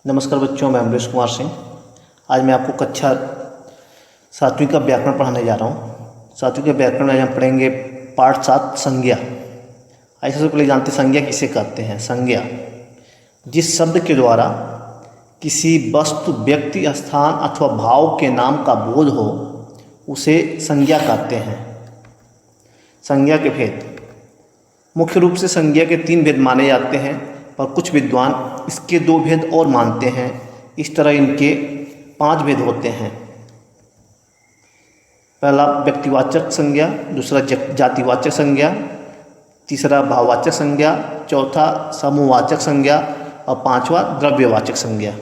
नमस्कार बच्चों, मैं अमरीश कुमार सिंह। आज मैं आपको कक्षा 7वीं का व्याकरण पढ़ाने जा रहा हूँ। 7वीं के व्याकरण में हम पढ़ेंगे पाठ 7 संज्ञा। आइए सबसे पहले जानते हैं संज्ञा किसे कहते हैं। संज्ञा जिस शब्द के द्वारा किसी वस्तु, व्यक्ति, स्थान अथवा भाव के नाम का बोध हो उसे संज्ञा कहते हैं। संज्ञा के भेद। मुख्य रूप से संज्ञा के 3 भेद माने जाते हैं, पर कुछ विद्वान इसके 2 भेद और मानते हैं। इस तरह इनके 5 भेद होते हैं। पहला व्यक्तिवाचक संज्ञा, दूसरा जातिवाचक संज्ञा, तीसरा भाववाचक संज्ञा, चौथा समूहवाचक संज्ञा और 5वां द्रव्यवाचक संज्ञा।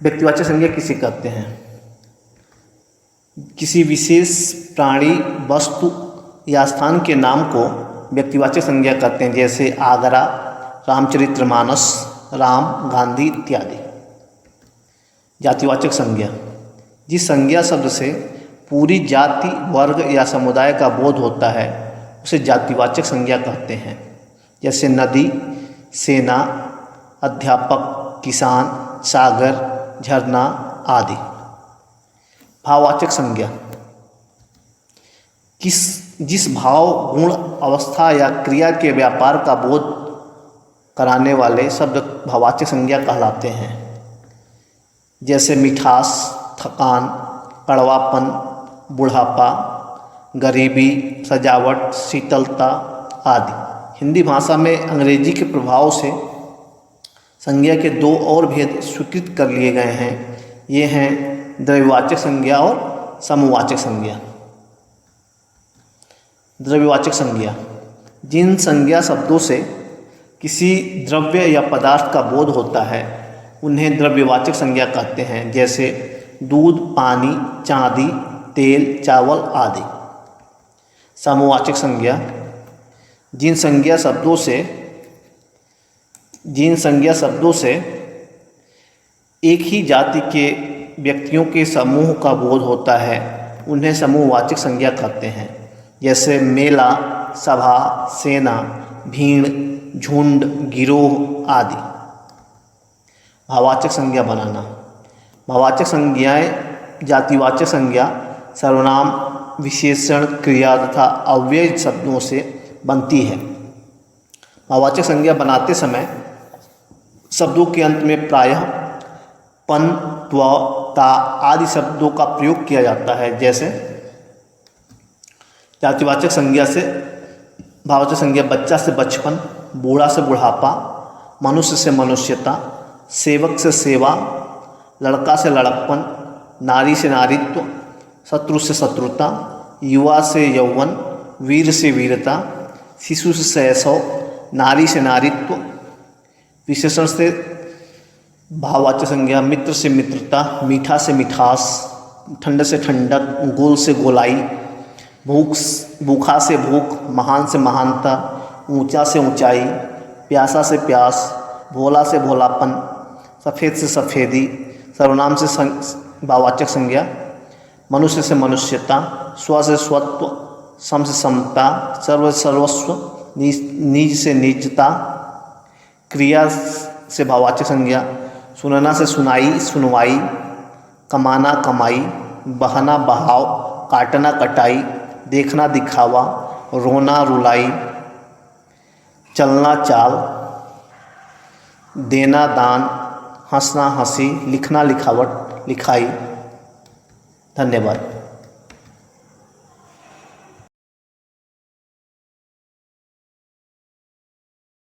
व्यक्तिवाचक संज्ञा किसे कहते हैं? किसी विशेष प्राणी, वस्तु या स्थान के नाम को व्यक्तिवाचक संज्ञा कहते हैं, जैसे आगरा, रामचरितमानस, राम, गांधी इत्यादि। जातिवाचक संज्ञा जिस संज्ञा शब्द से पूरी जाति, वर्ग या समुदाय का बोध होता है उसे जातिवाचक संज्ञा कहते हैं, जैसे नदी, सेना, अध्यापक, किसान, सागर, झरना आदि। भाववाचक संज्ञा जिस भाव, गुण, अवस्था या क्रिया के व्यापार का बोध कराने वाले शब्द भाववाचक संज्ञा कहलाते हैं, जैसे मिठास, थकान, कड़वापन, बुढ़ापा, गरीबी, सजावट, शीतलता आदि। हिंदी भाषा में अंग्रेजी के प्रभाव से संज्ञा के 2 और भेद स्वीकृत कर लिए गए हैं। ये हैं द्रव्यवाचक संज्ञा और समूहवाचक संज्ञा। द्रव्यवाचक संज्ञा जिन संज्ञा शब्दों से किसी द्रव्य या पदार्थ का बोध होता है उन्हें द्रव्यवाचक संज्ञा कहते हैं, जैसे दूध, पानी, चांदी, तेल, चावल आदि। समूहवाचक संज्ञा जिन संज्ञा शब्दों से एक ही जाति के व्यक्तियों के समूह का बोध होता है उन्हें समूहवाचक संज्ञा कहते हैं, जैसे मेला, सभा, सेना, भीड़, झुंड, गिरोह आदि। भाववाचक संज्ञा बनाना। भाववाचक संज्ञाएं जातिवाचक संज्ञा सर्वनाम, विशेषण, क्रिया तथा अव्यय शब्दों से बनती है। भाववाचक संज्ञा बनाते समय शब्दों के अंत में प्रायः पन, त्व, ता आदि शब्दों का प्रयोग किया जाता है। जैसे जातिवाचक संज्ञा से भाववाचक संज्ञा बच्चा से बचपन, बूढ़ा से बुढ़ापा, मनुष्य से मनुष्यता, सेवक से सेवा, लड़का से लड़कपन, नारी से नारीत्व, शत्रु से शत्रुता, युवा से यौवन, वीर से वीरता, शिशु से शैशव, नारी से नारीत्व। विशेषण से भाववाचक संज्ञा मित्र से मित्रता, मीठा से मिठास, ठंड से ठंडक, गोल से गोलाई, भूखा से भूख, महान से महानता, ऊंचा से ऊंचाई, प्यासा से प्यास, भोला से भोलापन, सफ़ेद से सफ़ेदी। सर्वनाम से भाववाचक संज्ञा मनुष्य से मनुष्यता, स्व से स्वत्व, सम से समता, सर्व से सर्वस्व, निज से निजता। क्रिया से भाववाचक संज्ञा सुनना से सुनाई, सुनवाई, कमाना कमाई, बहना बहाव, काटना कटाई, देखना दिखावा, रोना रुलाई, चलना चाल, देना दान, हंसना हंसी, लिखना लिखावट, लिखाई। धन्यवाद।